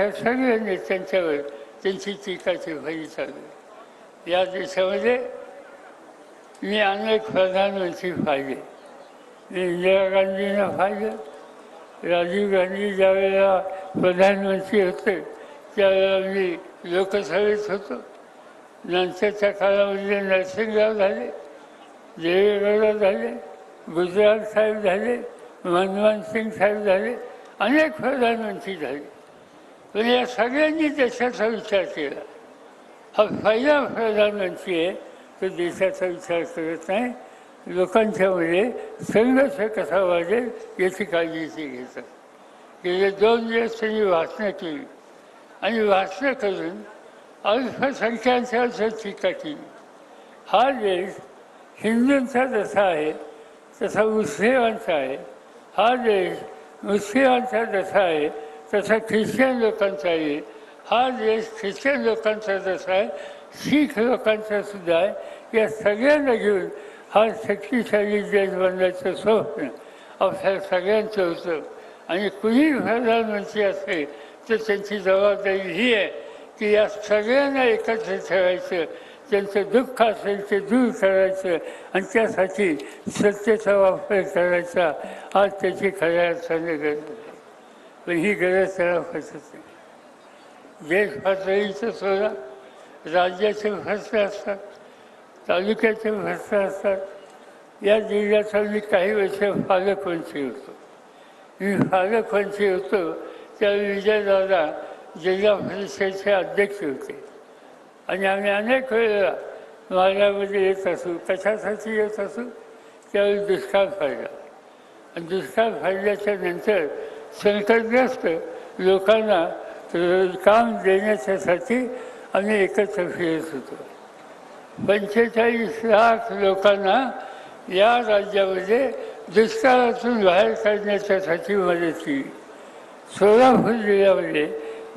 ह्या सगळ्या नेत्यांच्यावर त्यांची टीकाची भरी चालू। या देशामध्ये मी अनेक प्रधानमंत्री पाहिले, इंदिरा गांधींना पाहिलं, राजीव गांधी ज्यावेळेला प्रधानमंत्री होते त्यावेळेला मी लोकसभेत होतो, नंतरच्या काळामध्ये नरसिंहराव झाले, देवेगौडा झाले, गुजराल साहेब झाले, मनमोहन सिंग साहेब झाले, अनेक प्रधानमंत्री झाले, पण या सगळ्यांनी देशाचा विचार केला। हा पहिला प्रधानमंत्री आहे तो देशाचा विचार करत नाही, लोकांच्यामध्ये संघर्ष कसा वाढेल याची काळजी घेतात। गेले 2 दिवस त्यांनी भाषणं केली आणि भाषणं करून अल्पसंख्याकांच्यावर टीका केली। हा देश हिंदूंचा जसा आहे तसा मुस्लिमांचा आहे, हा देश मुस्लिमांचा जसा आहे तसा ख्रिश्चन लोकांचा आहे, हा देश ख्रिश्चन लोकांचा जसा आहे शीख लोकांचा सुद्धा आहे। या सगळ्यांना घेऊन हा शक्तिशाली देश बनण्याचं स्वप्न आपल्या सगळ्यांचं होतं आणि कुणी प्रधानमंत्री असेल तर त्यांची जबाबदारी ही आहे की या सगळ्यांना एकत्र ठेवायचं, त्यांचं दुःख असेल ते दूर करायचं आणि त्यासाठी सत्तेचा वापर करायचा। आज त्याची खऱ्या अर्थाने गरज आहे, पण ही गरज त्याला पटत नाही। देश पातळीचं सोडा, राज्याचे प्रश्न असतात, तालुक्याचे प्रश्न असतात। या जिल्ह्याचा मी काही वर्ष पालकमंत्री होतो। मी पालकमंत्री होतो त्यावेळी विजयदादा जिल्हा परिषदेचे अध्यक्ष होते आणि आम्ही अनेक वेळेला मार्गामध्ये येत असू, कशासाठी येत असू, त्यावेळी दुष्काळ पडला आणि दुष्काळ पडल्याच्या नंतर संकटग्रस्त लोकांना काम देण्याच्यासाठी आम्ही एकत्र फिरत होतो। 45 लाख लोकांना या राज्यामध्ये दुष्काळातून बाहेर काढण्याच्यासाठी मदत केली। सोलापूर जिल्ह्यामध्ये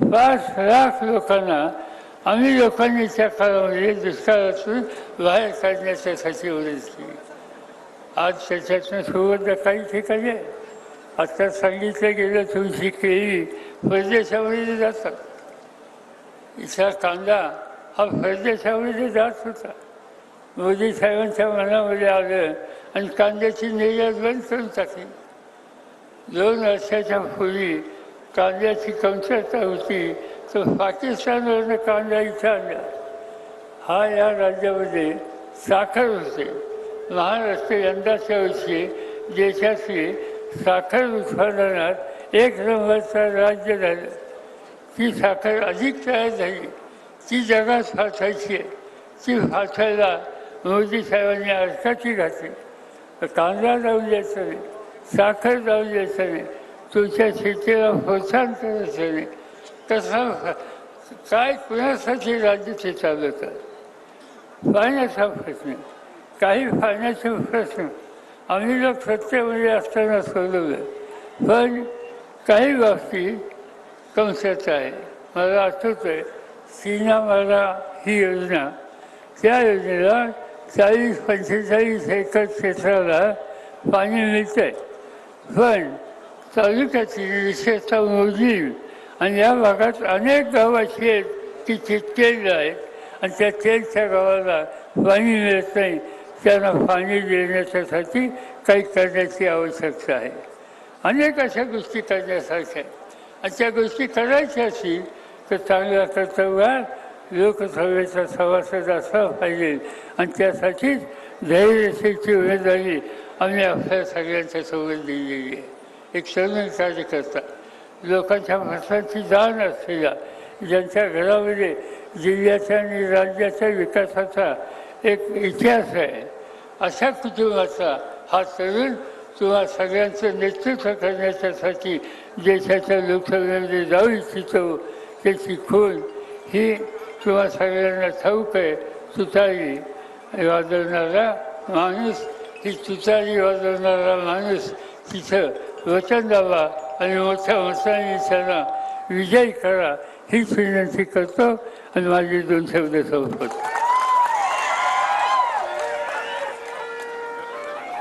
5 लाख लोकांना आम्ही लोकांनी त्या काळामध्ये दुष्काळातून बाहेर काढण्याच्यासाठी मदत केली। आज त्याच्यातनं सुरुवात काही ठिकाणी आहे। आता सांगितलं गेलं तुमची केळी परदेशामध्ये जातात, इथला कांदा हा परदेशामध्ये जात होता। मोदी साहेबांच्या मनामध्ये आलं आणि कांद्याची निर्यात बंद करून टाकली। 2 वर्षाच्या पूर्वी कांद्याची कमतरता होती तर पाकिस्तानवरनं कांदा इथं आणला। हा या राज्यामध्ये साखर होते। महाराष्ट्र यंदाच्या वर्षी देशातली साखर उत्पादनात 1 नंबरचं राज्य झालं। ती साखर अधिक तयार झाली, ती जगात पाठवायची आहे, ती पाठवायला मोदी साहेबांनी अडकाची घातली। कांदा जाऊ द्यायचा नाही, साखर जाऊ द्यायचं नाही, तुमच्या शेतीला प्रोत्साहन करायचं नाही। तसं काय कुणासाठी राज्य ते चालवतात? पाण्याचा प्रश्न, काही पाण्याचे प्रश्न आम्ही लोक सत्तेमध्ये असताना सोडवलं, पण काही बाबतीत कमतरता आहे। मला आठवतं आहे सीनामाला ही योजना, त्या योजनेला 40-45 एकर क्षेत्राला पाणी मिळतं आहे, पण तालुक्याची विशेषतः मोजणी आणि या भागात अनेक गावं अशी आहेत की तेल आहेत आणि त्या तेलच्या गावाला पाणी मिळत नाही। त्यांना पाणी देण्याच्यासाठी काही करण्याची आवश्यकता आहे। अनेक अशा गोष्टी करण्यासारख्या आहेत आणि त्या गोष्टी करायच्या असतील तर चांगल्या कर्तव्यात लोकसभेचा सभासद असला पाहिजे आणि त्यासाठीच धैर्यशीलची उमेदवारी आम्ही आपल्या सगळ्यांच्या सोबत दिलेली आहे। एक तरुण कार्यकर्ता, लोकांच्या प्रश्नांची जाण असलेला, ज्यांच्या घरामध्ये जिल्ह्याच्या आणि राज्याच्या विकासाचा एक इतिहास आहे, अशा कुटुंबाचा हा तरुण तुम्हा सगळ्यांचं नेतृत्व करण्याच्यासाठी देशाच्या लोकसभेमध्ये जाऊ इच्छितो। त्याची खूण ही तुम्हा सगळ्यांना ठाऊक आहे। तुतारी वाजवणारा माणूस, ही तुतारी वाजवणारा माणूस तिथं वचन द्यावा आणि मोठ्या मताने त्यांना विजयी करा हीच विनंती करतो आणि माझे 2 शब्द संपवतो।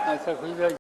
आता